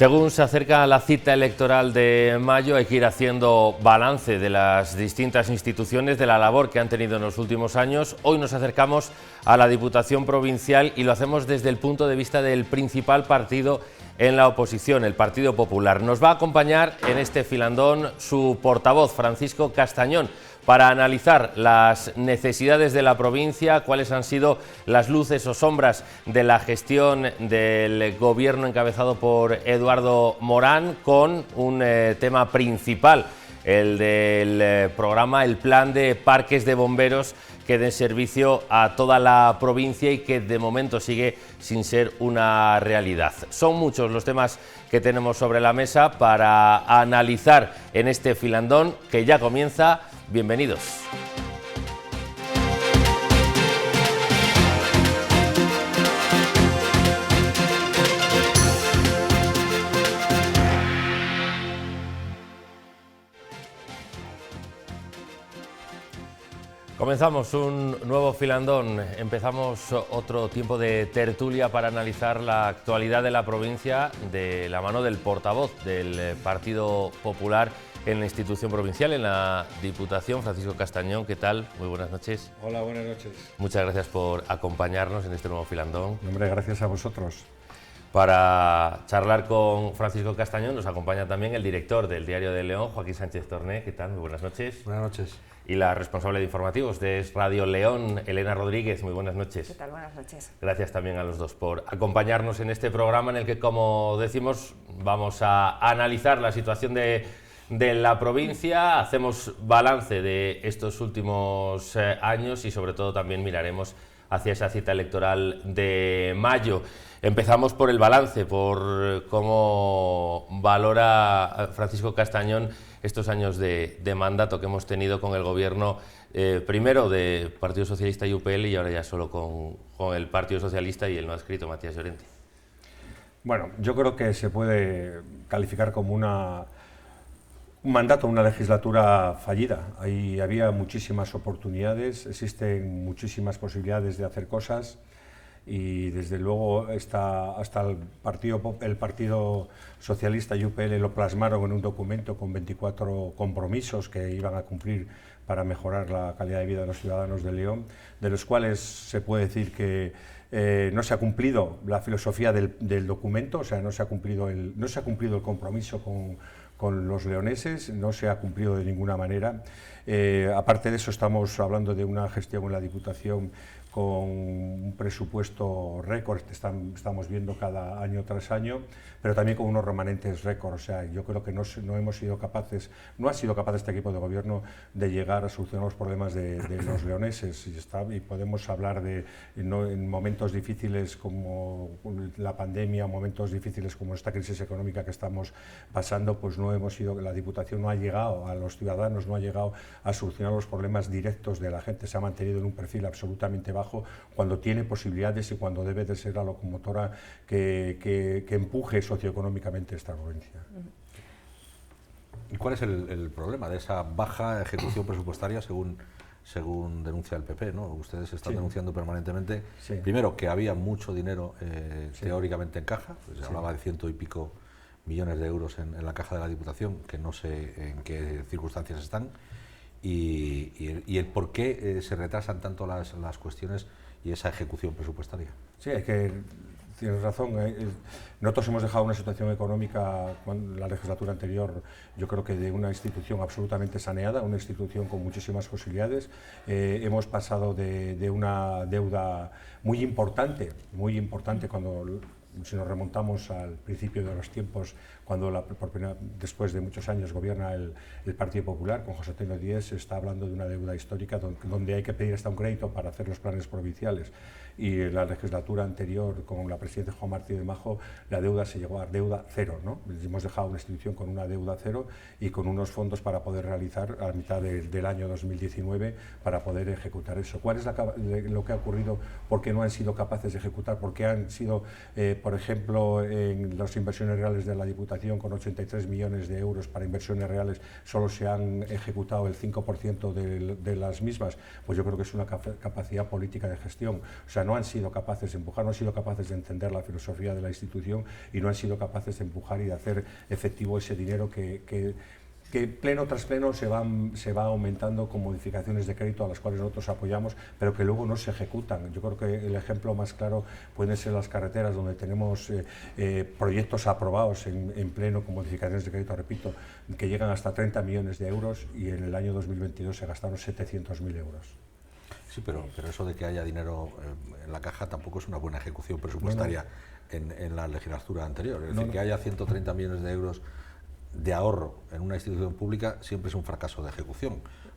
Según se acerca la cita electoral de mayo, hay que ir haciendo balance de las distintas instituciones, de la labor que han tenido en los últimos años. Hoy nos acercamos a la Diputación Provincial y lo hacemos desde el punto de vista del principal partido en la oposición, el Partido Popular. Nos va a acompañar en este filandón su portavoz, Francisco Castañón, para analizar las necesidades de la provincia, cuáles han sido las luces o sombras de la gestión del gobierno encabezado por Eduardo Morán, con un tema principal, el del programa, el plan de parques de bomberos que den servicio a toda la provincia y que de momento sigue sin ser una realidad. Son muchos los temas que tenemos sobre la mesa para analizar en este filandón que ya comienza. Bienvenidos. Comenzamos un nuevo filandón, empezamos otro tiempo de tertulia para analizar la actualidad de la provincia de la mano del portavoz del Partido Popular en la institución provincial, en la Diputación, Francisco Castañón. ¿Qué tal? Muy buenas noches. Hola, buenas noches. Muchas gracias por acompañarnos en este nuevo filandón. Hombre, gracias a vosotros. Para charlar con Francisco Castañón nos acompaña también el director del Diario de León, Joaquín Sánchez Torné. ¿Qué tal? Muy buenas noches. Buenas noches. Y la responsable de informativos de Radio León, Elena Rodríguez. Muy buenas noches. ¿Qué tal? Buenas noches. Gracias también a los dos por acompañarnos en este programa en el que, como decimos, vamos a analizar la situación de la provincia, hacemos balance de estos últimos años y sobre todo también miraremos hacia esa cita electoral de mayo. Empezamos por el balance, por cómo valora Francisco Castañón estos años de mandato que hemos tenido con el gobierno, primero de Partido Socialista y UPL, y ahora ya solo con el Partido Socialista y el no adscrito Matías Llorente. Bueno, yo creo que se puede calificar como un mandato, una legislatura fallida. Ahí había muchísimas oportunidades, existen muchísimas posibilidades de hacer cosas y desde luego hasta el Partido Socialista y UPL lo plasmaron en un documento con 24 compromisos que iban a cumplir para mejorar la calidad de vida de los ciudadanos de León, de los cuales se puede decir que no se ha cumplido la filosofía del documento, o sea, no se ha cumplido el compromiso con los leoneses, no se ha cumplido de ninguna manera. Aparte de eso, estamos hablando de una gestión en la Diputación con un presupuesto récord, estamos viendo cada año tras año, pero también con unos remanentes récord. O sea, yo creo que no ha sido capaz este equipo de gobierno de llegar a solucionar los problemas de los leoneses. Y podemos hablar en momentos difíciles como la pandemia, momentos difíciles como esta crisis económica que estamos pasando, pues la Diputación no ha llegado a los ciudadanos, no ha llegado a solucionar los problemas directos de la gente, se ha mantenido en un perfil absolutamente bajo cuando tiene posibilidades y cuando debe de ser la locomotora que empuje socioeconómicamente esta provincia. ¿Y cuál es el problema de esa baja ejecución presupuestaria según denuncia el PP, ¿no? Ustedes están denunciando permanentemente, primero, que había mucho dinero teóricamente en caja, pues se hablaba de 100 y pico millones de euros en la caja de la Diputación, que no sé en qué circunstancias están, y el por qué se retrasan tanto las cuestiones y esa ejecución presupuestaria. Sí, tienes razón. Nosotros hemos dejado una situación económica, la legislatura anterior, yo creo que de una institución absolutamente saneada, una institución con muchísimas posibilidades. Hemos pasado de una deuda muy importante si nos remontamos al principio de los tiempos, cuando después de muchos años gobierna el Partido Popular, con José Antonio Díez, se está hablando de una deuda histórica donde hay que pedir hasta un crédito para hacer los planes provinciales. Y en la legislatura anterior, con la presidenta Juan Martí de Majo, la deuda se llegó a deuda cero, ¿no? Hemos dejado una institución con una deuda cero y con unos fondos para poder realizar a mitad del año 2019 para poder ejecutar eso. ¿Cuál es lo que ha ocurrido? ¿Por qué no han sido capaces de ejecutar? ¿Por qué han sido por ejemplo, en las inversiones reales de la Diputación, con 83 millones de euros para inversiones reales, solo se han ejecutado el 5% de las mismas, pues yo creo que es una capacidad política de gestión. O sea, no han sido capaces de empujar, no han sido capaces de entender la filosofía de la institución y no han sido capaces de empujar y de hacer efectivo ese dinero que pleno tras pleno se va aumentando con modificaciones de crédito a las cuales nosotros apoyamos, pero que luego no se ejecutan. Yo creo que el ejemplo más claro pueden ser las carreteras, donde tenemos proyectos aprobados en pleno con modificaciones de crédito, repito, que llegan hasta 30 millones de euros y en el año 2022 se gastaron 700.000 euros. Sí, pero eso de que haya dinero en la caja tampoco es una buena ejecución presupuestaria en la legislatura anterior. Es decir, que haya 130 millones de euros de ahorro en una institución pública siempre es un fracaso de ejecución,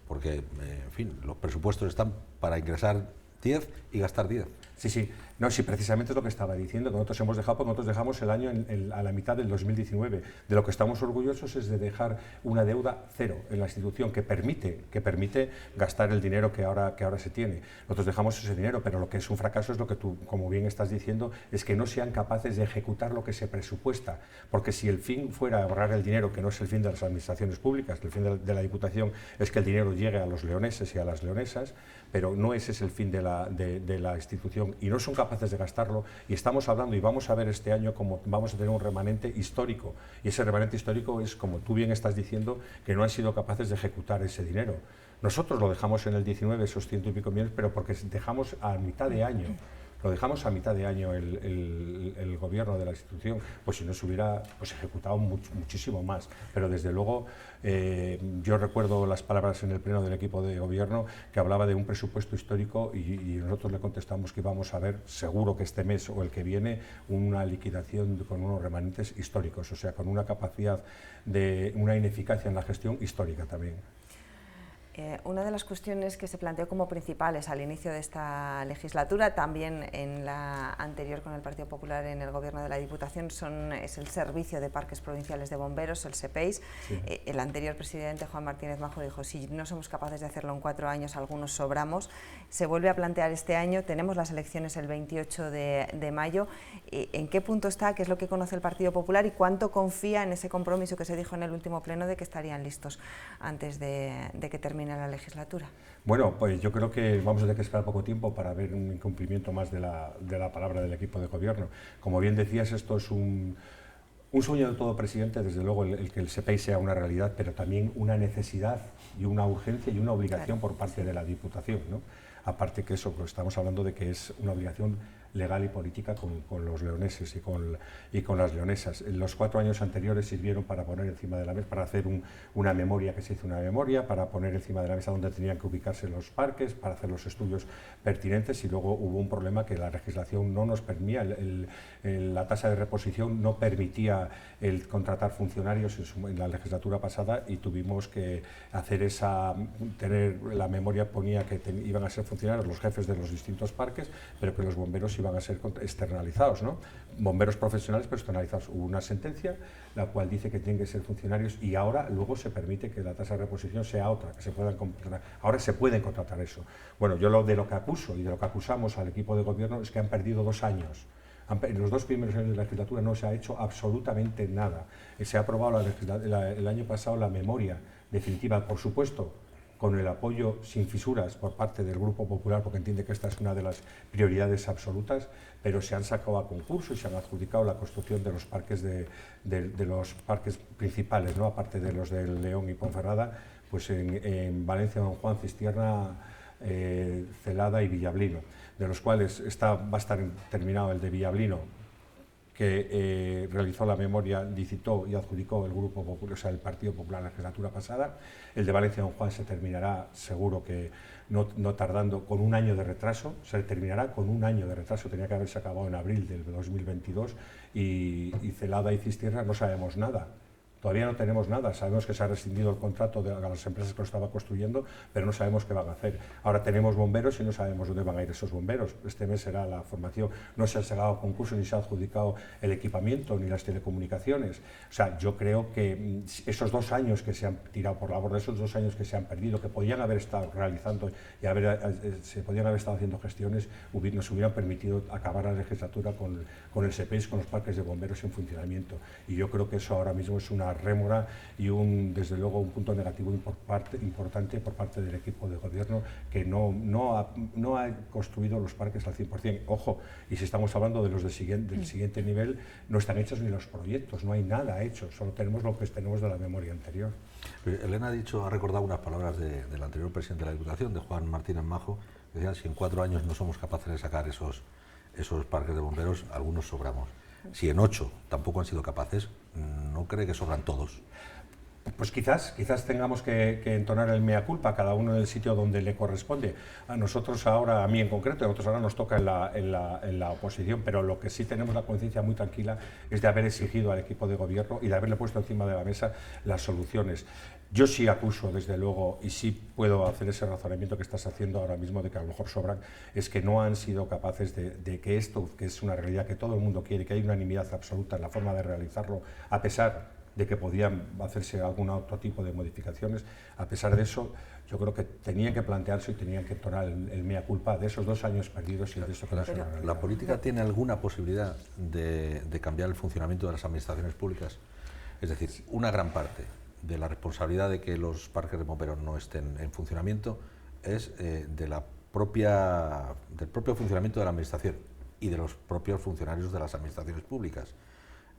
porque, en fin, los presupuestos están para ingresar 10 y gastar 10. Sí, no, sí, precisamente es lo que estaba diciendo, que nosotros hemos dejado, porque nosotros dejamos el año a la mitad del 2019. De lo que estamos orgullosos es de dejar una deuda cero en la institución que permite gastar el dinero que ahora se tiene. Nosotros dejamos ese dinero, pero lo que es un fracaso es lo que tú, como bien estás diciendo, es que no sean capaces de ejecutar lo que se presupuesta, porque si el fin fuera ahorrar el dinero, que no es el fin de las administraciones públicas, el fin de la Diputación es que el dinero llegue a los leoneses y a las leonesas, pero no ese es el fin de la institución, y no son capaces de gastarlo, y estamos hablando y vamos a ver este año como vamos a tener un remanente histórico, y ese remanente histórico es, como tú bien estás diciendo, que no han sido capaces de ejecutar ese dinero. Nosotros lo dejamos en el 19, esos 100 y pico millones, pero porque dejamos a mitad de año. Lo dejamos a mitad de año el gobierno de la institución, pues si no se hubiera ejecutado muchísimo más. Pero desde luego, yo recuerdo las palabras en el pleno del equipo de gobierno que hablaba de un presupuesto histórico y nosotros le contestamos que íbamos a ver, seguro que este mes o el que viene, una liquidación con unos remanentes históricos, o sea, con una capacidad de una ineficacia en la gestión histórica también. Una de las cuestiones que se planteó como principales al inicio de esta legislatura, también en la anterior con el Partido Popular en el Gobierno de la Diputación, es el Servicio de Parques Provinciales de Bomberos, el SEPEIS. Sí. El anterior presidente, Juan Martínez Majo, dijo, si no somos capaces de hacerlo en 4 años, algunos sobramos. Se vuelve a plantear este año, tenemos las elecciones el 28 de mayo. ¿En qué punto está? ¿Qué es lo que conoce el Partido Popular? ¿Y cuánto confía en ese compromiso que se dijo en el último pleno de que estarían listos antes de que termine la legislatura? Bueno, pues yo creo que vamos a tener que esperar poco tiempo para ver un incumplimiento más de la palabra del equipo de gobierno. Como bien decías, esto es un sueño de todo presidente, desde luego el que el SEPEIS sea una realidad, pero también una necesidad y una urgencia y una obligación por parte de la Diputación, ¿no? Aparte que eso, pues estamos hablando de que es una obligación legal y política con los leoneses y con las leonesas. Los 4 años anteriores sirvieron para poner encima de la mesa, para hacer una memoria, que se hizo una memoria, para poner encima de la mesa donde tenían que ubicarse los parques, para hacer los estudios pertinentes, y luego hubo un problema que la legislación no nos permitía, la tasa de reposición no permitía el contratar funcionarios en la legislatura pasada, y tuvimos que hacer tener la memoria, ponía que iban a ser funcionarios los jefes de los distintos parques, pero que los bomberos iban a ser externalizados, ¿no? Bomberos profesionales pero externalizados. Hubo una sentencia la cual dice que tienen que ser funcionarios, y ahora luego se permite que la tasa de reposición sea otra, que se puedan contratar. Ahora se pueden contratar eso. Bueno, yo de lo que acuso y de lo que acusamos al equipo de gobierno es que han perdido 2 años. En los 2 primeros años de la legislatura no se ha hecho absolutamente nada. Se ha aprobado el año pasado la memoria definitiva, por supuesto, con el apoyo sin fisuras por parte del Grupo Popular, porque entiende que esta es una de las prioridades absolutas, pero se han sacado a concurso y se han adjudicado la construcción de los parques de los parques principales, ¿no? Aparte de los de León y Ponferrada, pues en Valencia, Don Juan, Cistierna, Celada y Villablino, de los cuales va a estar terminado el de Villablino, que realizó la memoria, licitó y adjudicó el Grupo Popular, o sea, el Partido Popular en la legislatura pasada. El de Valencia Don Juan se terminará, seguro que no tardando, con 1 año de retraso. Se terminará con 1 año de retraso, tenía que haberse acabado en abril del 2022, y Celada y Cistierna no sabemos nada. Todavía no tenemos nada, sabemos que se ha rescindido el contrato de las empresas que lo estaban construyendo, pero no sabemos qué van a hacer. Ahora tenemos bomberos y no sabemos dónde van a ir esos bomberos. Este mes será la formación, no se ha llegado a concurso ni se ha adjudicado el equipamiento ni las telecomunicaciones. O sea, yo creo que esos 2 años que se han tirado por la borda, esos 2 años que se han perdido, que podían haber estado realizando y se podían haber estado haciendo gestiones, nos hubieran permitido acabar la legislatura con el SEPEIS, con los parques de bomberos en funcionamiento. Y yo creo que eso ahora mismo es una rémora y desde luego un punto negativo importante por parte del equipo de gobierno, que no ha construido los parques al 100%. Ojo, y si estamos hablando de los del siguiente nivel, no están hechos ni los proyectos, no hay nada hecho, solo tenemos lo que tenemos de la memoria anterior. Elena ha recordado unas palabras del anterior presidente de la Diputación, de Juan Martínez Majo, que decía: si en 4 años no somos capaces de sacar esos parques de bomberos, algunos sobramos. Si en 8 tampoco han sido capaces, ¿no cree que sobran todos? Pues quizás tengamos que entonar el mea culpa, cada uno en el sitio donde le corresponde. A nosotros ahora, a mí en concreto, a nosotros ahora nos toca en la oposición, pero lo que sí tenemos la conciencia muy tranquila es de haber exigido al equipo de gobierno y de haberle puesto encima de la mesa las soluciones. Yo sí acuso, desde luego, y sí puedo hacer ese razonamiento que estás haciendo ahora mismo de que a lo mejor sobran, es que no han sido capaces de que esto, que es una realidad que todo el mundo quiere, que hay unanimidad absoluta en la forma de realizarlo, a pesar de que podían hacerse algún otro tipo de modificaciones. A pesar de eso, yo creo que tenían que plantearse y tenían que entonar el mea culpa de esos 2 años perdidos y de eso que no se ha ¿La política tiene alguna posibilidad de cambiar el funcionamiento de las administraciones públicas? Es decir, una gran parte de la responsabilidad de que los parques de bomberos no estén en funcionamiento es del propio funcionamiento de la administración y de los propios funcionarios de las administraciones públicas.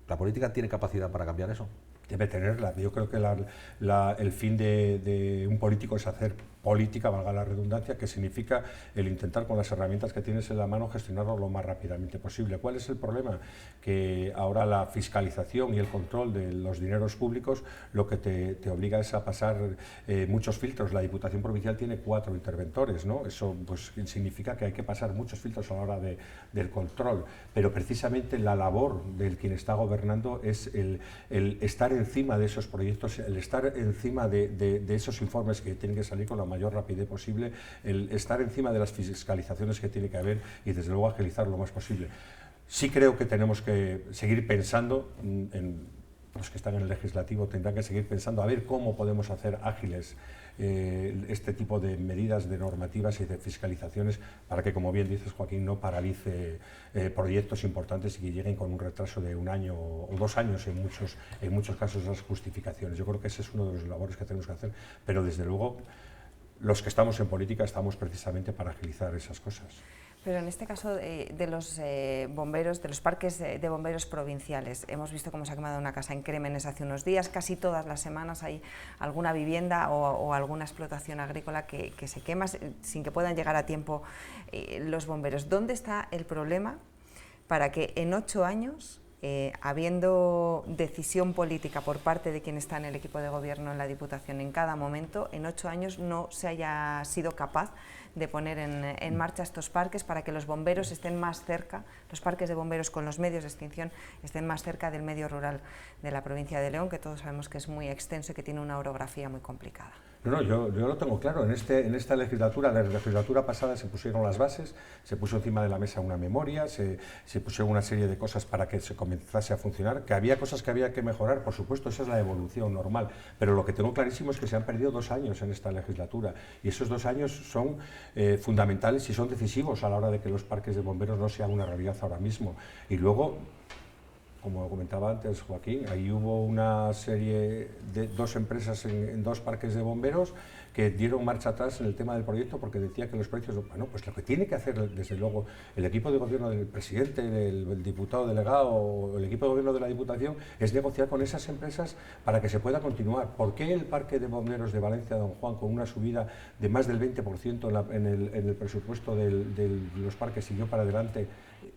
¿La política tiene capacidad para cambiar eso? Debe tenerla. Yo creo que el fin de un político es hacer política, valga la redundancia, que significa el intentar con las herramientas que tienes en la mano gestionarlo lo más rápidamente posible. ¿Cuál es el problema? Que ahora la fiscalización y el control de los dineros públicos lo que te obliga es a pasar muchos filtros. La Diputación Provincial tiene 4 interventores, ¿no? Eso pues significa que hay que pasar muchos filtros a la hora del control, pero precisamente la labor del quien está gobernando es el estar encima de esos proyectos, el estar encima de esos informes que tienen que salir con la mayor rapidez posible, el estar encima de las fiscalizaciones que tiene que haber y desde luego agilizar lo más posible. Sí creo que tenemos que seguir pensando, los que están en el legislativo tendrán que seguir pensando a ver cómo podemos hacer ágiles este tipo de medidas, de normativas y de fiscalizaciones para que, como bien dices, Joaquín, no paralice proyectos importantes y que lleguen con un retraso de 1 año o 2 años en muchos casos las justificaciones. Yo creo que ese es uno de los labores que tenemos que hacer, pero desde luego los que estamos en política estamos precisamente para agilizar esas cosas. Pero en este caso de los bomberos, de los parques de bomberos provinciales, hemos visto cómo se ha quemado una casa en Crémenes hace unos días, casi todas las semanas hay alguna vivienda o alguna explotación agrícola que se quema sin que puedan llegar a tiempo los bomberos. ¿Dónde está el problema para que en 8 años, habiendo decisión política por parte de quien está en el equipo de gobierno en la Diputación en cada momento, en 8 años no se haya sido capaz de poner en marcha estos parques para que los bomberos estén más cerca, los parques de bomberos con los medios de extinción estén más cerca del medio rural de la provincia de León, que todos sabemos que es muy extenso y que tiene una orografía muy complicada? No, yo lo tengo claro. En esta legislatura, la legislatura pasada, se pusieron las bases, se puso encima de la mesa una memoria, se pusieron una serie de cosas para que se comenzase a funcionar, que había cosas que había que mejorar, por supuesto, esa es la evolución normal, pero lo que tengo clarísimo es que se han perdido 2 años en esta legislatura y esos 2 años son fundamentales y son decisivos a la hora de que los parques de bomberos no sean una realidad ahora mismo. Y luego, como comentaba antes Joaquín, ahí hubo una serie de 2 empresas en 2 parques de bomberos que dieron marcha atrás en el tema del proyecto porque decía que los precios... Bueno, pues lo que tiene que hacer desde luego el equipo de gobierno del presidente, el diputado delegado o el equipo de gobierno de la Diputación es negociar con esas empresas para que se pueda continuar. ¿Por qué el parque de bomberos de Valencia Don Juan, con una subida de más del 20% en el presupuesto de los parques, siguió para adelante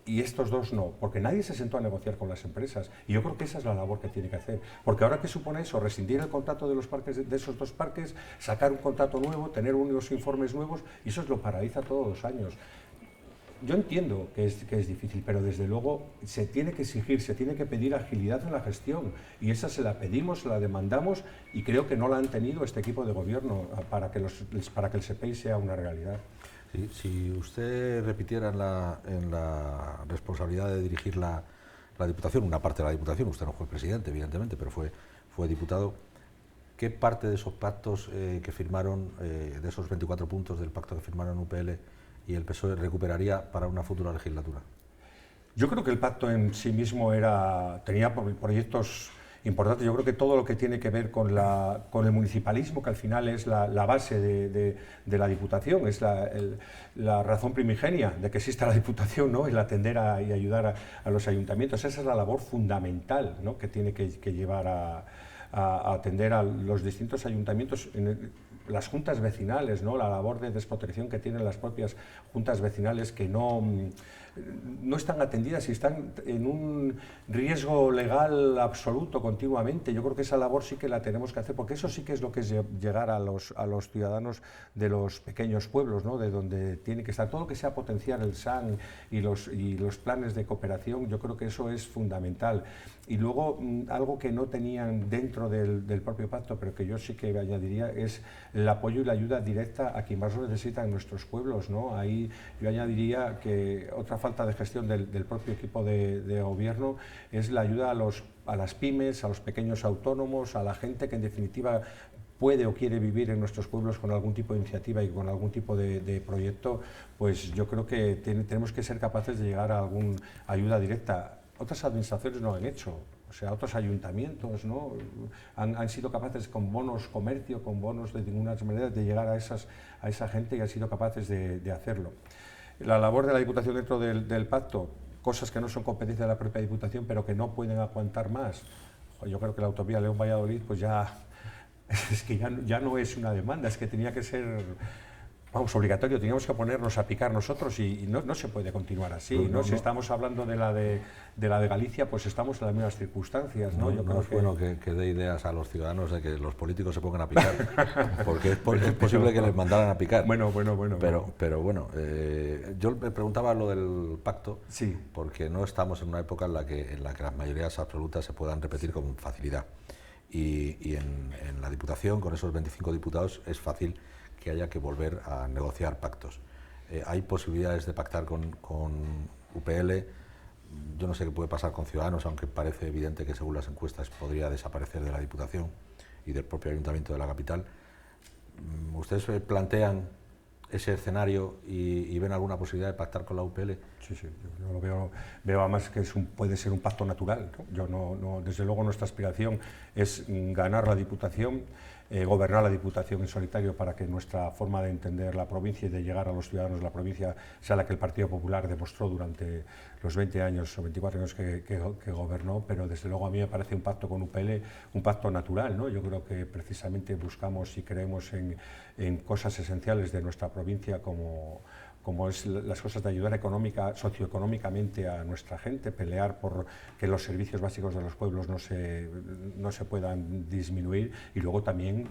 y estos 2 no? Porque nadie se sentó a negociar con las empresas y yo creo que esa es la labor que tiene que hacer, porque ahora ¿qué supone eso? Rescindir el contrato de los parques, de esos 2 parques, sacar un contrato nuevo, tener unos informes nuevos y eso lo paraliza todos los años. yo entiendo que es difícil, pero desde luego se tiene que exigir, se tiene que pedir agilidad en la gestión, y esa se la pedimos, se la demandamos, y creo que no la han tenido este equipo de gobierno para que el SEPEI sea una realidad. Sí, si usted repitiera en la responsabilidad de dirigir la Diputación, una parte de la Diputación, usted no fue presidente, evidentemente, pero fue diputado, ¿qué parte de esos pactos que firmaron, de esos 24 puntos del pacto que firmaron UPL y el PSOE, recuperaría para una futura legislatura? Yo creo que el pacto en sí mismo tenía proyectos importante. Yo creo que todo lo que tiene que ver con el municipalismo, que al final es la base de la Diputación, es la razón primigenia de que exista la Diputación, ¿no? El atender y ayudar a los ayuntamientos. Esa es la labor fundamental, ¿no? Que tiene que llevar a atender a los distintos ayuntamientos, las juntas vecinales, ¿no? La labor de desprotección que tienen las propias juntas vecinales, que no están atendidas y están en un riesgo legal absoluto continuamente. Yo creo que esa labor sí que la tenemos que hacer, porque eso sí que es lo que es llegar a los ciudadanos de los pequeños pueblos, ¿no? De donde tiene que estar todo lo que sea potenciar el SAN y los planes de cooperación. Yo creo que eso es fundamental. Y luego algo que no tenían dentro del propio pacto, pero que yo sí que añadiría, es el apoyo y la ayuda directa a quien más lo necesita en nuestros pueblos, ¿no? Ahí yo añadiría que otra falta de gestión del propio equipo de gobierno es la ayuda a las pymes, a los pequeños autónomos, a la gente que en definitiva puede o quiere vivir en nuestros pueblos con algún tipo de iniciativa y con algún tipo de proyecto. Pues yo creo que tenemos que ser capaces de llegar a alguna ayuda directa. Otras administraciones no han hecho, o sea, otros ayuntamientos, ¿no? han sido capaces con bonos comercio, con bonos de ninguna manera de llegar a esa gente, y han sido capaces de hacerlo. La labor de la Diputación dentro del pacto, cosas que no son competencia de la propia Diputación, pero que no pueden aguantar más. Yo creo que la autovía León-Valladolid, pues es que ya no es una demanda, es que tenía que ser, vamos, obligatorio, teníamos que ponernos a picar nosotros, y no se puede continuar así, ¿no? Si estamos hablando de la de Galicia, pues estamos en las mismas circunstancias, ¿no? Yo creo es bueno que dé ideas a los ciudadanos de que los políticos se pongan a picar, porque es posible que les mandaran a picar. Bueno. Pero bueno, yo me preguntaba lo del pacto, sí, porque no estamos en una época en la que las mayorías absolutas se puedan repetir con facilidad. Y en la Diputación, con esos 25 diputados, es fácil que haya que volver a negociar pactos. Hay posibilidades de pactar con UPL. Yo no sé qué puede pasar con Ciudadanos, aunque parece evidente que según las encuestas podría desaparecer de la Diputación y del propio Ayuntamiento de la capital. ¿Ustedes plantean ese escenario y ven alguna posibilidad de pactar con la UPL? Sí, yo lo veo además que puede ser un pacto natural, ¿no? Yo desde luego nuestra aspiración es ganar la Diputación, gobernar la Diputación en solitario, para que nuestra forma de entender la provincia y de llegar a los ciudadanos de la provincia sea la que el Partido Popular demostró durante los 20 años o 24 años que gobernó, pero desde luego a mí me parece un pacto con UPL un pacto natural, ¿no? Yo creo que precisamente buscamos y creemos en cosas esenciales de nuestra provincia, como es las cosas de ayudar socioeconómicamente a nuestra gente, pelear por que los servicios básicos de los pueblos no se puedan disminuir, y luego también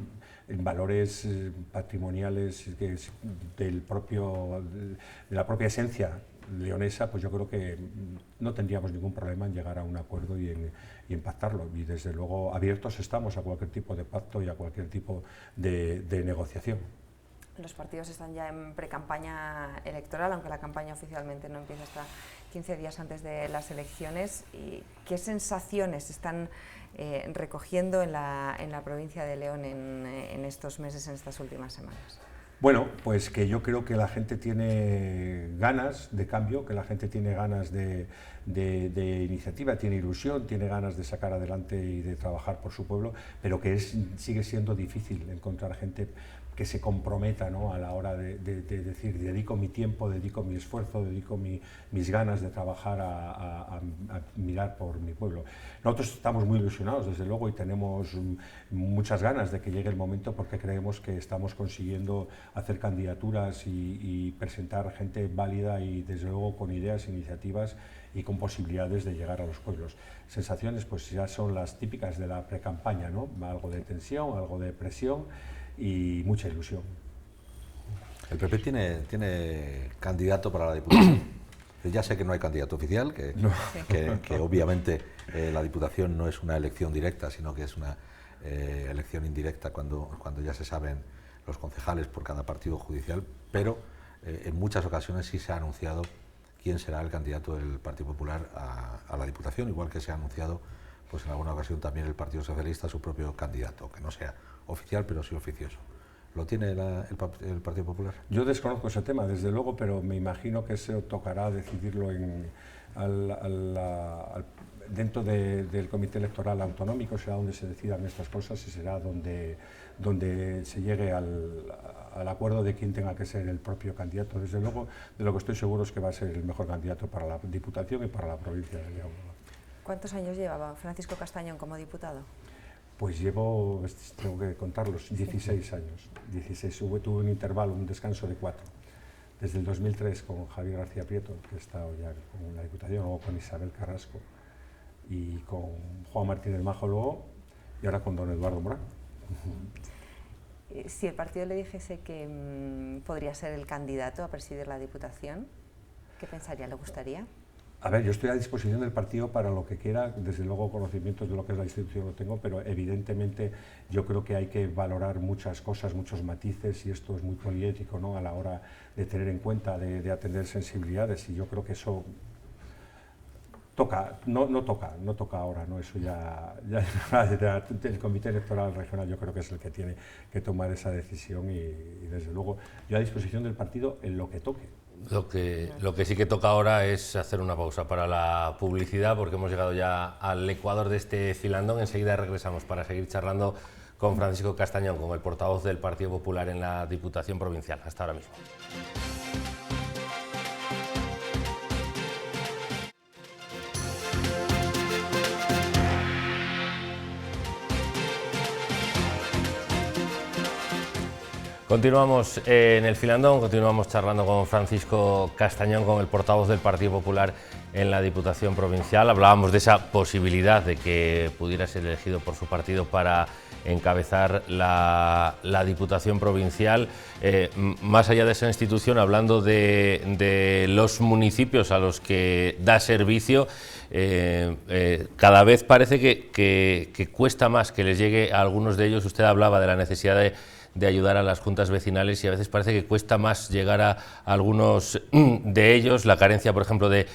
en valores patrimoniales de la propia esencia leonesa. Pues yo creo que no tendríamos ningún problema en llegar a un acuerdo y en pactarlo, y desde luego abiertos estamos a cualquier tipo de pacto y a cualquier tipo de negociación. Los partidos están ya en pre-campaña electoral, aunque la campaña oficialmente no empieza hasta 15 días antes de las elecciones. ¿Y qué sensaciones están recogiendo en la provincia de León en estos meses, en estas últimas semanas? Bueno, pues que yo creo que la gente tiene ganas de cambio, que la gente tiene ganas de iniciativa, tiene ilusión, tiene ganas de sacar adelante y de trabajar por su pueblo, pero que sigue siendo difícil encontrar gente que se comprometa, ¿no? A la hora de decir, dedico mi tiempo, dedico mi esfuerzo, dedico mis ganas de trabajar a mirar por mi pueblo. Nosotros estamos muy ilusionados, desde luego, y tenemos muchas ganas de que llegue el momento, porque creemos que estamos consiguiendo hacer candidaturas y presentar gente válida y, desde luego, con ideas, iniciativas y con posibilidades de llegar a los pueblos. Sensaciones, pues ya son las típicas de la pre-campaña, ¿no? Algo de tensión, algo de presión y mucha ilusión. El PP tiene candidato para la Diputación. Ya sé que no hay candidato oficial, que obviamente la Diputación no es una elección directa, sino que es una elección indirecta cuando ya se saben los concejales por cada partido judicial, pero en muchas ocasiones sí se ha anunciado quién será el candidato del Partido Popular a la Diputación, igual que se ha anunciado pues en alguna ocasión también el Partido Socialista su propio candidato, que no sea oficial pero sí oficioso. ¿Lo tiene el Partido Popular? Yo desconozco ese tema, desde luego, pero me imagino que se tocará decidirlo dentro del Comité Electoral Autonómico, será donde se decidan estas cosas y será donde se llegue al acuerdo de quién tenga que ser el propio candidato. Desde luego, de lo que estoy seguro es que va a ser el mejor candidato para la Diputación y para la provincia de León. ¿Cuántos años llevaba Francisco Castañón como diputado? Pues llevo, tengo que contarlos, 16 años. 16. Tuve un intervalo, un descanso de 4. Desde el 2003 con Javier García Prieto, que he estado ya con la Diputación, luego con Isabel Carrasco y con Juan Martínez Majo luego, y ahora con don Eduardo Morán. Si el partido le dijese que podría ser el candidato a presidir la Diputación, ¿qué pensaría? ¿Le gustaría? A ver, yo estoy a disposición del partido para lo que quiera, desde luego conocimientos de lo que es la institución lo tengo, pero evidentemente yo creo que hay que valorar muchas cosas, muchos matices, y esto es muy poliético, ¿no?, a la hora de tener en cuenta, de atender sensibilidades, y yo creo que eso toca, no toca ahora, ¿no? Eso ya el Comité Electoral Regional yo creo que es el que tiene que tomar esa decisión y desde luego yo a disposición del partido en lo que toque. Lo que sí que toca ahora es hacer una pausa para la publicidad, porque hemos llegado ya al ecuador de este filandón. Enseguida regresamos para seguir charlando con Francisco Castañón, como el portavoz del Partido Popular en la Diputación Provincial. Hasta ahora mismo. Continuamos en el filandón, continuamos charlando con Francisco Castañón, con el portavoz del Partido Popular en la Diputación Provincial. Hablábamos de esa posibilidad de que pudiera ser elegido por su partido para encabezar la Diputación Provincial. Más allá de esa institución, hablando de los municipios a los que da servicio, cada vez parece que cuesta más que les llegue a algunos de ellos. Usted hablaba de la necesidad de ayudar a las juntas vecinales y a veces parece que cuesta más llegar a algunos de ellos, la carencia, por ejemplo, de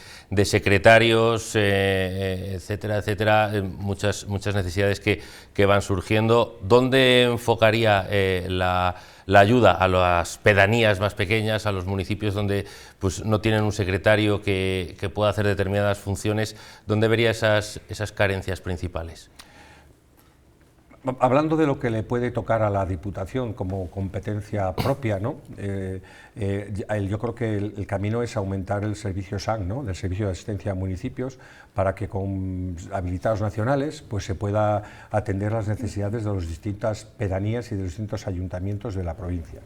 secretarios, etcétera, etcétera, muchas necesidades que van surgiendo. ¿Dónde enfocaría la ayuda a las pedanías más pequeñas, a los municipios donde pues, no tienen un secretario que pueda hacer determinadas funciones? ¿Dónde vería esas carencias principales? Hablando de lo que le puede tocar a la Diputación como competencia propia, ¿no? Yo creo que el camino es aumentar el servicio SAN, ¿no?, del Servicio de Asistencia a Municipios, para que con habilitados nacionales pues, se pueda atender las necesidades de las distintas pedanías y de los distintos ayuntamientos de la provincia.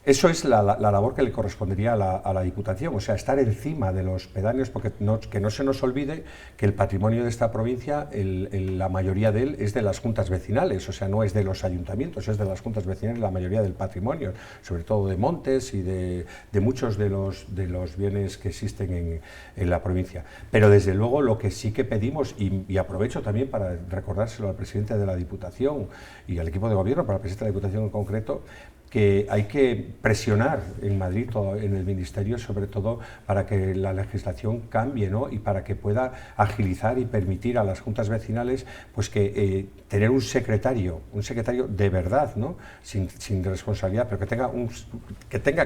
Eso es la labor que le correspondería a la Diputación, o sea, estar encima de los pedáneos, porque que no se nos olvide que el patrimonio de esta provincia, la mayoría de él es de las juntas vecinales, o sea, no es de los ayuntamientos, es de las juntas vecinales la mayoría del patrimonio, sobre todo de montes y de muchos de los bienes que existen en la provincia. Pero desde luego lo que sí que pedimos, y aprovecho también para recordárselo al presidente de la Diputación y al equipo de gobierno, para el presidente de la Diputación en concreto, que hay que presionar en Madrid, en el Ministerio, sobre todo para que la legislación cambie, ¿no?, y para que pueda agilizar y permitir a las juntas vecinales pues que tener un secretario de verdad, ¿no?, sin responsabilidad, pero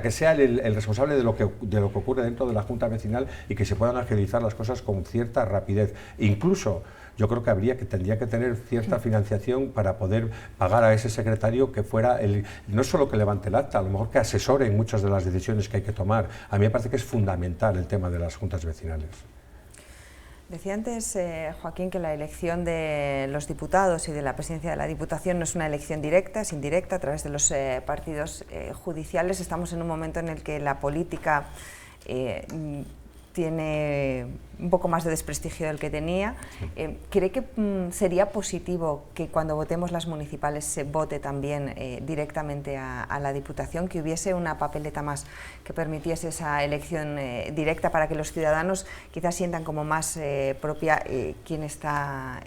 que sea el responsable de lo que ocurre dentro de la junta vecinal y que se puedan agilizar las cosas con cierta rapidez. Incluso yo creo que tendría que tener cierta financiación para poder pagar a ese secretario que fuera no solo que levante el acta, a lo mejor que asesore en muchas de las decisiones que hay que tomar. A mí me parece que es fundamental el tema de las juntas vecinales. Decía antes, Joaquín, que la elección de los diputados y de la presidencia de la Diputación no es una elección directa, es indirecta a través de los partidos judiciales. Estamos en un momento en el que la política tiene un poco más de desprestigio del que tenía. ¿Cree que sería positivo que cuando votemos las municipales se vote también directamente a la Diputación, que hubiese una papeleta más que permitiese esa elección directa para que los ciudadanos quizás sientan como más propia quién está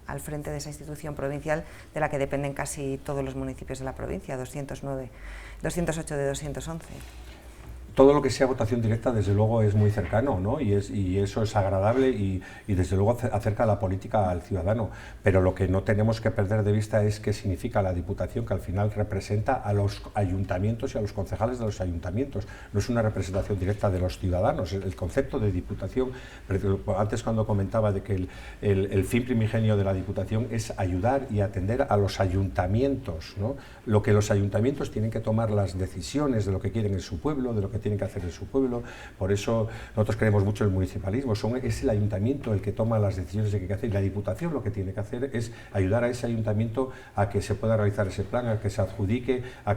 al frente de esa institución provincial de la que dependen casi todos los municipios de la provincia, 208 de 211? Todo lo que sea votación directa, desde luego, es muy cercano, ¿no? Y eso es agradable y desde luego acerca la política al ciudadano. Pero lo que no tenemos que perder de vista es qué significa la Diputación, que al final representa a los ayuntamientos y a los concejales de los ayuntamientos. No es una representación directa de los ciudadanos. El concepto de Diputación, antes cuando comentaba de que el fin primigenio de la Diputación es ayudar y atender a los ayuntamientos, ¿no? Lo que los ayuntamientos tienen que tomar las decisiones de lo que quieren en su pueblo, de lo que tienen que hacer en su pueblo. Por eso nosotros creemos mucho en el municipalismo. Es el ayuntamiento el que toma las decisiones de qué hay que hacer, y la Diputación lo que tiene que hacer es ayudar a ese ayuntamiento a que se pueda realizar ese plan, a que se adjudique, a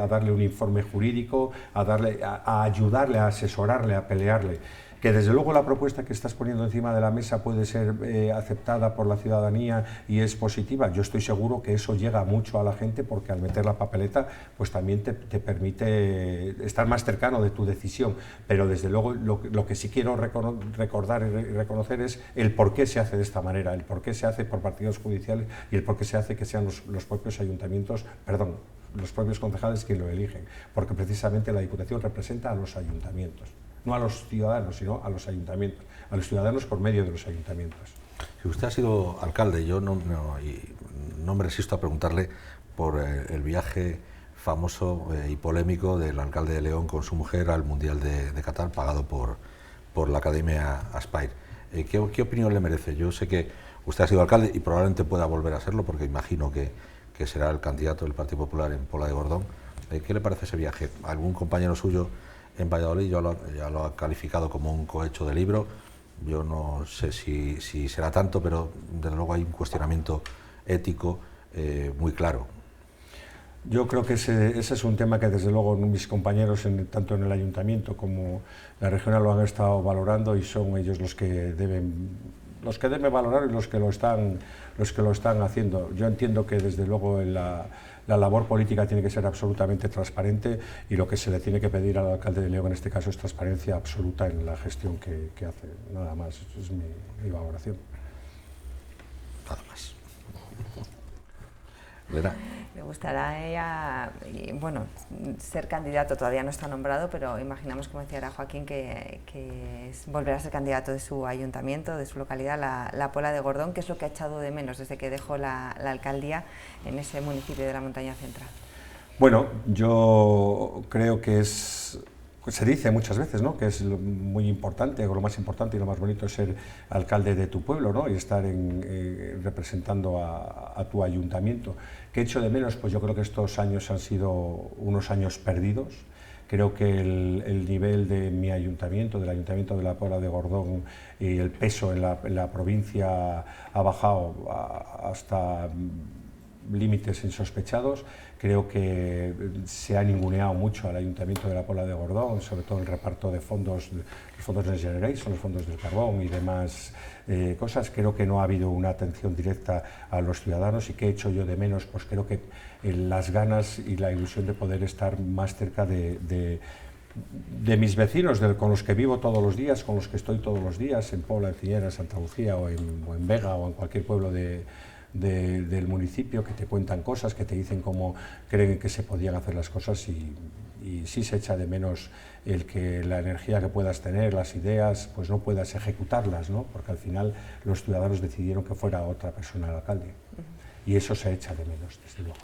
darle un informe jurídico, a ayudarle, a asesorarle, a pelearle. Que desde luego la propuesta que estás poniendo encima de la mesa puede ser aceptada por la ciudadanía y es positiva. Yo estoy seguro que eso llega mucho a la gente, porque al meter la papeleta pues también te permite estar más cercano de tu decisión. Pero desde luego lo que sí quiero recordar y reconocer es el por qué se hace de esta manera, el por qué se hace por partidos judiciales y el por qué se hace que sean los propios ayuntamientos, perdón, los propios concejales quienes lo eligen, porque precisamente la Diputación representa a los ayuntamientos. No a los ciudadanos, sino a los ayuntamientos, a los ciudadanos por medio de los ayuntamientos. Si usted ha sido alcalde, yo no me resisto a preguntarle por el viaje famoso y polémico del alcalde de León con su mujer al Mundial de Qatar, pagado por la Academia Aspire. ¿Qué opinión le merece? Yo sé que usted ha sido alcalde y probablemente pueda volver a serlo, porque imagino que será el candidato del Partido Popular en Pola de Gordón. ¿Qué le parece ese viaje? ¿Algún compañero suyo en Valladolid ya lo ha calificado como un cohecho de libro? Yo no sé si será tanto, pero desde luego hay un cuestionamiento ético muy claro. Yo creo que ese es un tema que desde luego mis compañeros tanto en el ayuntamiento como la regional lo han estado valorando, y son ellos los que deben valorar y los que lo están haciendo. Yo entiendo que desde luego la labor política tiene que ser absolutamente transparente, y lo que se le tiene que pedir al alcalde de León en este caso es transparencia absoluta en la gestión que hace. Nada más, es mi valoración. Nada más. Lena. Me gustaría ser candidato, todavía no está nombrado, pero imaginamos, como decía ahora Joaquín, que volverá a ser candidato de su ayuntamiento, de su localidad, la Pola de Gordón. ¿Qué es lo que ha echado de menos desde que dejó la alcaldía en ese municipio de la Montaña Central? Bueno, yo creo que se dice muchas veces, ¿no?, que es muy importante, o lo más importante y lo más bonito es ser alcalde de tu pueblo, ¿no?, y estar representando a tu ayuntamiento. ¿Qué echo de menos? Pues yo creo que estos años han sido unos años perdidos. Creo que el nivel de mi ayuntamiento, del ayuntamiento de la Pola de Gordón, y el peso en la provincia ha bajado hasta límites insospechados. Creo que se ha ninguneado mucho al Ayuntamiento de la Pola de Gordón, sobre todo el reparto de fondos, los fondos Next Generation, los fondos del carbón y demás cosas. Creo que no ha habido una atención directa a los ciudadanos. ¿Y qué he hecho yo de menos? Pues creo que las ganas y la ilusión de poder estar más cerca de mis vecinos, con los que vivo todos los días, con los que estoy todos los días, en Pola, en Ciñera, en Santa Lucía o en Vega o en cualquier pueblo del municipio, que te cuentan cosas, que te dicen cómo creen que se podían hacer las cosas, y sí se echa de menos el que la energía que puedas tener, las ideas, pues no puedas ejecutarlas, ¿no?, porque al final los ciudadanos decidieron que fuera otra persona el alcalde, y eso se echa de menos, desde luego.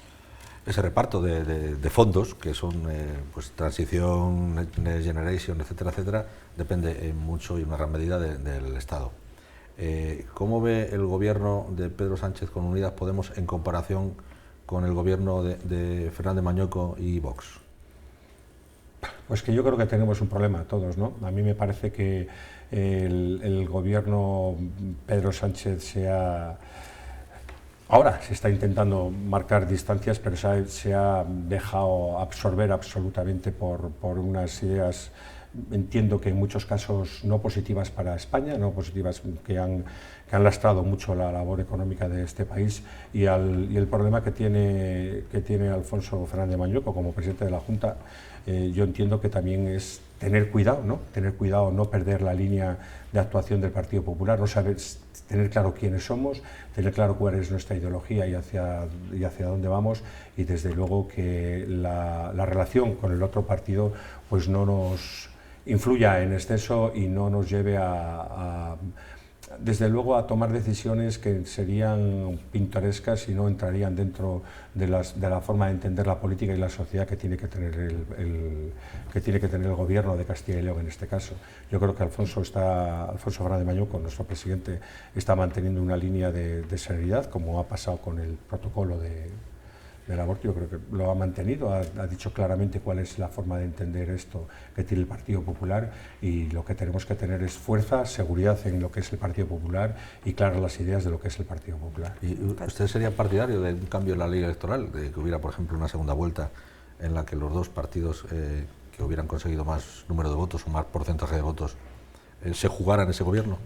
Ese reparto de fondos, que son pues transición, Next Generation, etcétera, etcétera, depende en mucho y en una gran medida del Estado. ¿Cómo ve el gobierno de Pedro Sánchez con Unidas Podemos en comparación con el gobierno de Fernández Mañueco y Vox? Pues que yo creo que tenemos un problema todos, ¿no? A mí me parece que el gobierno Pedro Sánchez ahora se está intentando marcar distancias, pero se ha dejado absorber absolutamente por unas ideas entiendo que en muchos casos no positivas para España, no positivas que han lastrado mucho la labor económica de este país, y el problema que tiene Alfonso Fernández Mañueco como presidente de la Junta, yo entiendo que también es tener cuidado, no perder la línea de actuación del Partido Popular, tener claro quiénes somos, tener claro cuál es nuestra ideología y hacia dónde vamos, y desde luego que la relación con el otro partido pues no nos influya en exceso y no nos lleve desde luego a tomar decisiones que serían pintorescas y no entrarían dentro de la forma de entender la política y la sociedad que tiene que tener el gobierno de Castilla y León en este caso. Yo creo que Alfonso Fernández Mañueco, nuestro presidente, está manteniendo una línea de serenidad, como ha pasado con el protocolo del aborto. Yo creo que lo ha mantenido, ha dicho claramente cuál es la forma de entender esto que tiene el Partido Popular, y lo que tenemos que tener es fuerza, seguridad en lo que es el Partido Popular y claras las ideas de lo que es el Partido Popular. ¿Y usted sería partidario de un cambio en la ley electoral, de que hubiera, por ejemplo, una segunda vuelta en la que los dos partidos que hubieran conseguido más número de votos o más porcentaje de votos se jugaran ese gobierno?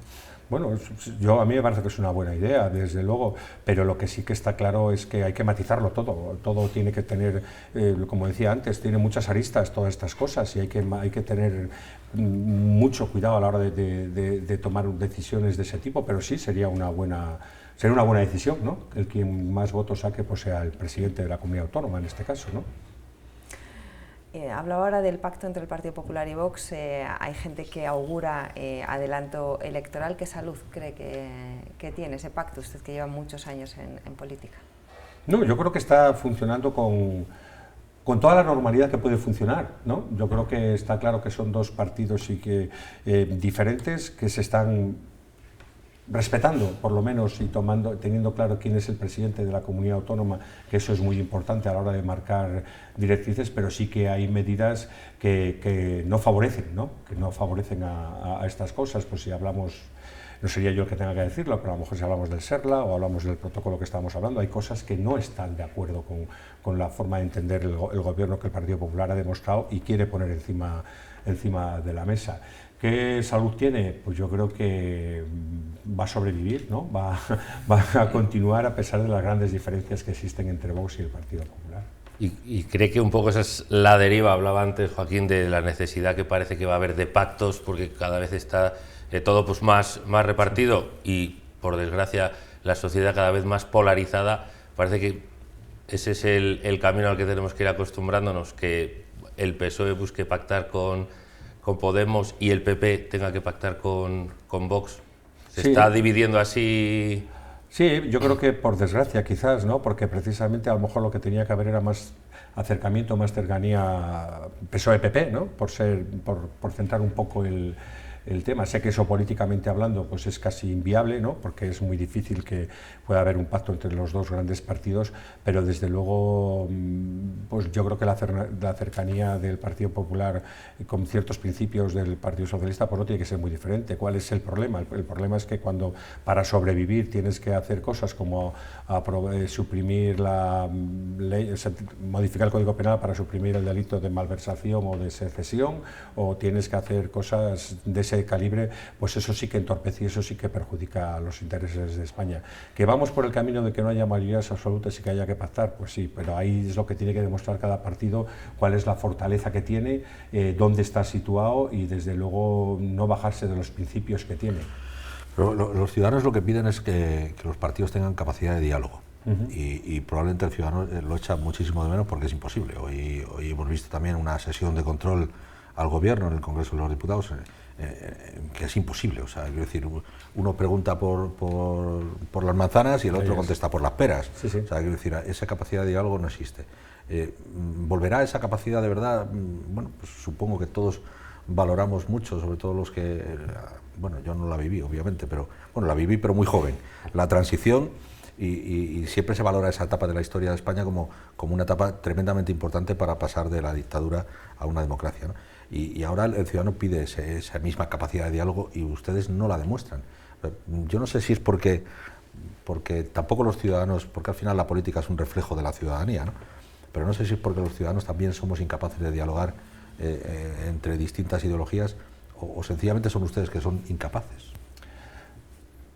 Bueno, a mí me parece que es una buena idea, desde luego, pero lo que sí que está claro es que hay que matizarlo todo. Todo tiene que tener, como decía antes, tiene muchas aristas todas estas cosas, y hay que tener mucho cuidado a la hora de tomar decisiones de ese tipo, pero sí sería una buena decisión, ¿no? El quien más votos saque pues sea el presidente de la comunidad autónoma en este caso, ¿no? Hablaba ahora del pacto entre el Partido Popular y Vox. Hay gente que augura adelanto electoral. ¿Qué salud cree que tiene ese pacto, usted que lleva muchos años en política? No, yo creo que está funcionando con toda la normalidad que puede funcionar, ¿no? Yo creo que está claro que son dos partidos diferentes, que se están respetando, por lo menos, y teniendo claro quién es el presidente de la comunidad autónoma, que eso es muy importante a la hora de marcar directrices, pero sí que hay medidas que no favorecen, ¿no? Que no favorecen a estas cosas. Pues si hablamos, no sería yo el que tenga que decirlo, pero a lo mejor si hablamos del SERLA o hablamos del protocolo que estábamos hablando, hay cosas que no están de acuerdo con la forma de entender el gobierno que el Partido Popular ha demostrado y quiere poner encima de la mesa. ¿Qué salud tiene? Pues yo creo que va a sobrevivir, ¿no? Va a continuar a pesar de las grandes diferencias que existen entre Vox y el Partido Popular. ¿Y cree que un poco esa es la deriva? Hablaba antes, Joaquín, de la necesidad que parece que va a haber de pactos, porque cada vez está todo pues más repartido y, por desgracia, la sociedad cada vez más polarizada. Parece que ese es el camino al que tenemos que ir acostumbrándonos, que el PSOE busque pactar con Podemos y el PP tenga que pactar con Vox. ¿Se está dividiendo así? Sí, yo creo que por desgracia quizás, ¿no? Porque precisamente a lo mejor lo que tenía que haber era más acercamiento, más cercanía PSOE-PP, ¿no? Por centrar un poco el tema. Sé que eso políticamente hablando pues es casi inviable, ¿no? Porque es muy difícil que pueda haber un pacto entre los dos grandes partidos, pero desde luego pues yo creo que la cercanía del Partido Popular con ciertos principios del Partido Socialista pues no tiene que ser muy diferente. ¿Cuál es el problema? El problema es que cuando para sobrevivir tienes que hacer cosas como suprimir la ley, modificar el Código Penal para suprimir el delito de malversación o de secesión, o tienes que hacer cosas de ese calibre, pues eso sí que entorpece y eso sí que perjudica a los intereses de España. ¿Que vamos por el camino de que no haya mayorías absolutas y que haya que pactar? Pues sí, pero ahí es lo que tiene que demostrar cada partido, cuál es la fortaleza que tiene, dónde está situado y desde luego no bajarse de los principios que tiene. Pero los ciudadanos lo que piden es que los partidos tengan capacidad de diálogo. Y probablemente el ciudadano lo echa muchísimo de menos porque es imposible. Hoy hemos visto también una sesión de control al gobierno en el Congreso de los Diputados que es imposible. O sea, quiero decir, uno pregunta por las manzanas y el otro contesta por las peras. Sí, sí. O sea, quiero decir, esa capacidad de diálogo no existe. ¿Volverá esa capacidad de verdad? Bueno, pues supongo que todos valoramos mucho, sobre todo los que, bueno, yo no la viví obviamente, pero bueno, la viví pero muy joven, la transición, y siempre se valora esa etapa de la historia de España como una etapa tremendamente importante para pasar de la dictadura a una democracia, ¿no? Y ahora el ciudadano pide esa misma capacidad de diálogo y ustedes no la demuestran. Yo no sé si es porque tampoco los ciudadanos, porque al final la política es un reflejo de la ciudadanía, ¿no? Pero no sé si es porque los ciudadanos también somos incapaces de dialogar entre distintas ideologías, o sencillamente son ustedes que son incapaces?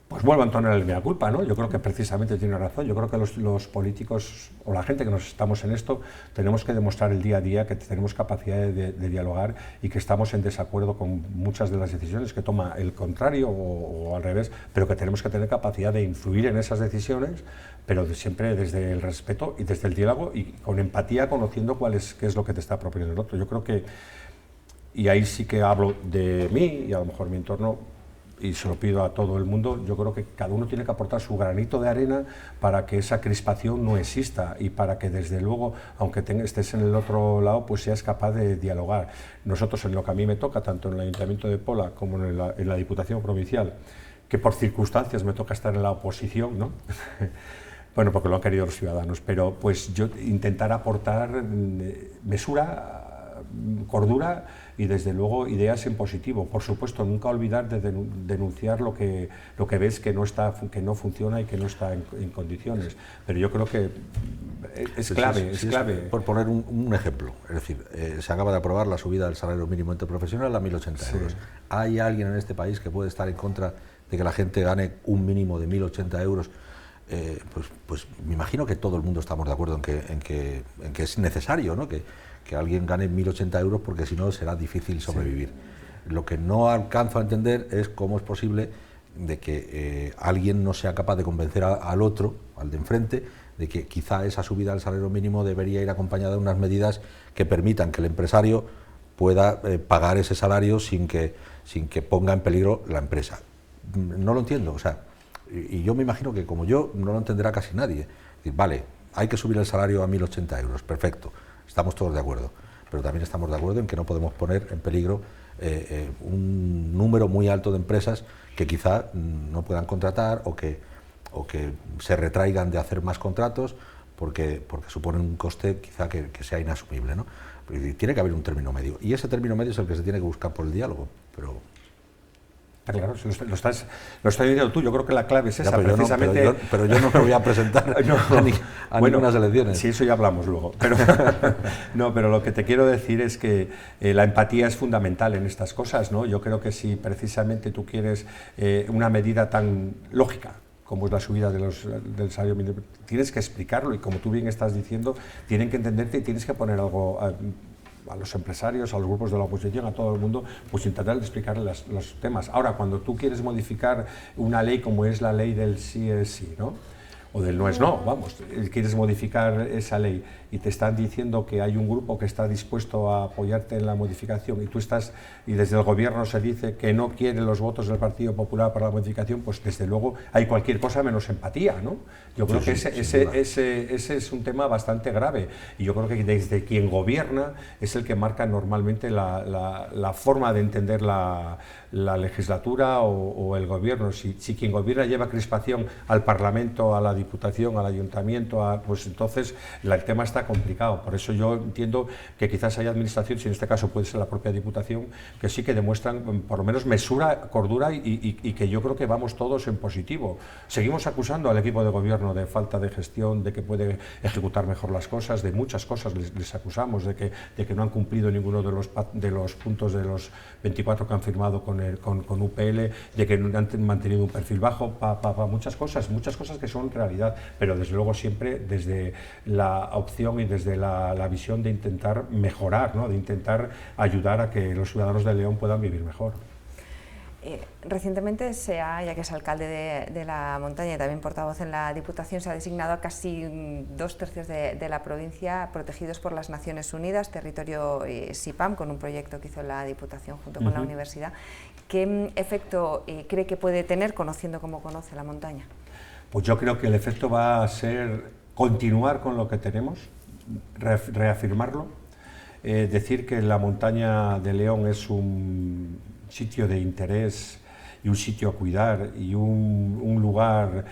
Pues vuelvo a entonar el mea culpa, ¿no? Yo creo que precisamente tiene razón. Yo creo que los políticos o la gente que nos estamos en esto tenemos que demostrar el día a día que tenemos capacidad de dialogar y que estamos en desacuerdo con muchas de las decisiones que toma el contrario o al revés, pero que tenemos que tener capacidad de influir en esas decisiones, pero siempre desde el respeto y desde el diálogo y con empatía, conociendo qué es lo que te está proponiendo el otro. Yo creo que, y ahí sí que hablo de mí y a lo mejor mi entorno, y se lo pido a todo el mundo, yo creo que cada uno tiene que aportar su granito de arena para que esa crispación no exista y para que desde luego, aunque estés en el otro lado, pues seas capaz de dialogar. Nosotros, en lo que a mí me toca, tanto en el Ayuntamiento de Pola como en la Diputación Provincial, que por circunstancias me toca estar en la oposición, ¿no? Bueno, porque lo han querido los ciudadanos, pero pues yo intentar aportar mesura, cordura y desde luego ideas en positivo. Por supuesto, nunca olvidar de denunciar lo que ves que no funciona y que no está en condiciones. Pero yo creo que es clave. Por poner un ejemplo, es decir, se acaba de aprobar la subida del salario mínimo interprofesional a 1.080 euros. ¿Hay alguien en este país que puede estar en contra de que la gente gane un mínimo de 1.080 euros? Pues me imagino que todo el mundo estamos de acuerdo en que es necesario, ¿no? Que alguien gane 1.080 euros, porque si no será difícil sobrevivir. Lo que no alcanzo a entender es cómo es posible de que alguien no sea capaz de convencer al otro, al de enfrente, de que quizá esa subida al salario mínimo debería ir acompañada de unas medidas que permitan que el empresario pueda pagar ese salario sin que ponga en peligro la empresa. No lo entiendo, o sea, y yo me imagino que como yo no lo entenderá casi nadie. Es decir, vale, hay que subir el salario a 1.080 euros, perfecto. Estamos todos de acuerdo, pero también estamos de acuerdo en que no podemos poner en peligro un número muy alto de empresas que quizá no puedan contratar o que se retraigan de hacer más contratos porque suponen un coste quizá que sea inasumible, ¿no? Tiene que haber un término medio, y ese término medio es el que se tiene que buscar por el diálogo, pero... Claro, lo estás diciendo tú. Yo creo que la clave es esa, ya, precisamente. Pero yo no me voy a presentar a ninguna elecciones. Sí, eso ya hablamos luego. Pero lo que te quiero decir es que la empatía es fundamental en estas cosas, ¿no? Yo creo que si precisamente tú quieres una medida tan lógica como es la subida del salario mínimo, tienes que explicarlo y, como tú bien estás diciendo, tienen que entenderte y tienes que poner algo a los empresarios, a los grupos de la oposición, a todo el mundo, pues intentar explicar los temas. Ahora, cuando tú quieres modificar una ley como es la ley del sí es sí, ¿no? O del no es no, vamos, quieres modificar esa ley y te están diciendo que hay un grupo que está dispuesto a apoyarte en la modificación y desde el gobierno se dice que no quiere los votos del Partido Popular para la modificación, pues desde luego hay cualquier cosa menos empatía, ¿no? Yo creo que ese es un tema bastante grave, y yo creo que desde quien gobierna es el que marca normalmente la forma de entender la legislatura o el gobierno. Si quien gobierna lleva crispación al Parlamento, a la Diputación, al Ayuntamiento, pues entonces el tema está complicado. Por eso yo entiendo que quizás hay administraciones, y en este caso puede ser la propia Diputación, que sí que demuestran por lo menos mesura, cordura y que yo creo que vamos todos en positivo. Seguimos acusando al equipo de gobierno de falta de gestión, de que puede ejecutar mejor las cosas, de muchas cosas les acusamos, de que no han cumplido ninguno de los puntos de los 24 que han firmado con UPL, de que no han mantenido un perfil bajo, muchas cosas que son realidad, pero desde luego siempre desde la opción y desde la visión de intentar mejorar, ¿no? De intentar ayudar a que los ciudadanos de León puedan vivir mejor. Recientemente ya que es alcalde de la montaña y también portavoz en la Diputación, se ha designado a casi 2/3 de la provincia protegidos por las Naciones Unidas, territorio SIPAM, con un proyecto que hizo la Diputación junto con la universidad. ¿Qué efecto cree que puede tener, conociendo como conoce la montaña? Pues yo creo que el efecto va a ser continuar con lo que tenemos, reafirmarlo, decir que la montaña de León es un sitio de interés y un sitio a cuidar y un lugar,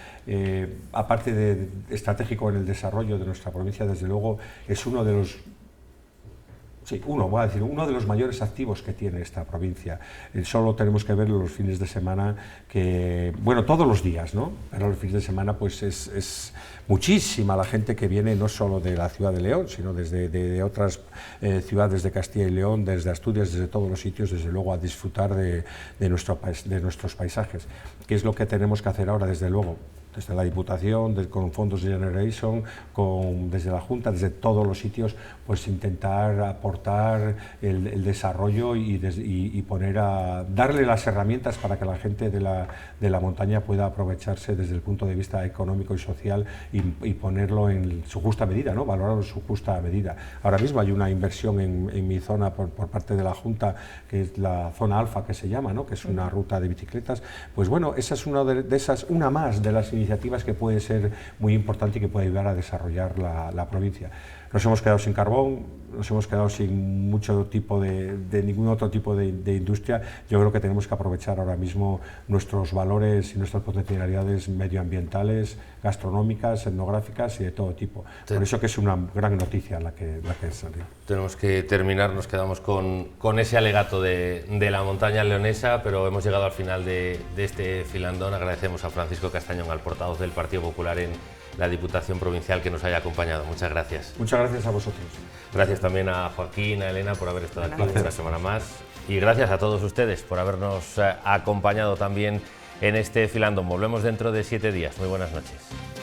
aparte de estratégico en el desarrollo de nuestra provincia, desde luego es uno de los Sí, voy a decir, uno de los mayores activos que tiene esta provincia. Solo tenemos que verlo los fines de semana, bueno, todos los días, ¿no? Pero los fines de semana pues es muchísima la gente que viene, no solo de la ciudad de León, sino de otras ciudades de Castilla y León, desde Asturias, desde todos los sitios, desde luego a disfrutar de nuestros paisajes. ¿Qué es lo que tenemos que hacer ahora, desde luego? Desde la Diputación, con fondos de Generation, desde la Junta, desde todos los sitios, pues intentar aportar el desarrollo y darle las herramientas para que la gente de la montaña pueda aprovecharse desde el punto de vista económico y social y ponerlo en su justa medida, ¿no? Valorarlo en su justa medida. Ahora mismo hay una inversión en mi zona por parte de la Junta, que es la zona alfa, que se llama, ¿no? Que es una ruta de bicicletas. Pues bueno, esa es una más de las iniciativas que puede ser muy importante y que puede ayudar a desarrollar la provincia. Nos hemos quedado sin carbón, nos hemos quedado sin ningún otro tipo de industria. Yo creo que tenemos que aprovechar ahora mismo nuestros valores y nuestras potencialidades medioambientales, gastronómicas, etnográficas y de todo tipo. Sí. Por eso que es una gran noticia la que salió. Tenemos que terminar, nos quedamos con ese alegato de la montaña leonesa, pero hemos llegado al final de este filandón. Agradecemos a Francisco Castañón, al portavoz del Partido Popular en la Diputación Provincial, que nos haya acompañado. Muchas gracias. Muchas gracias a vosotros. Gracias también a Joaquín, a Elena, por haber estado aquí una semana más. Y gracias a todos ustedes por habernos acompañado también en este filandón. Volvemos dentro de 7 días. Muy buenas noches.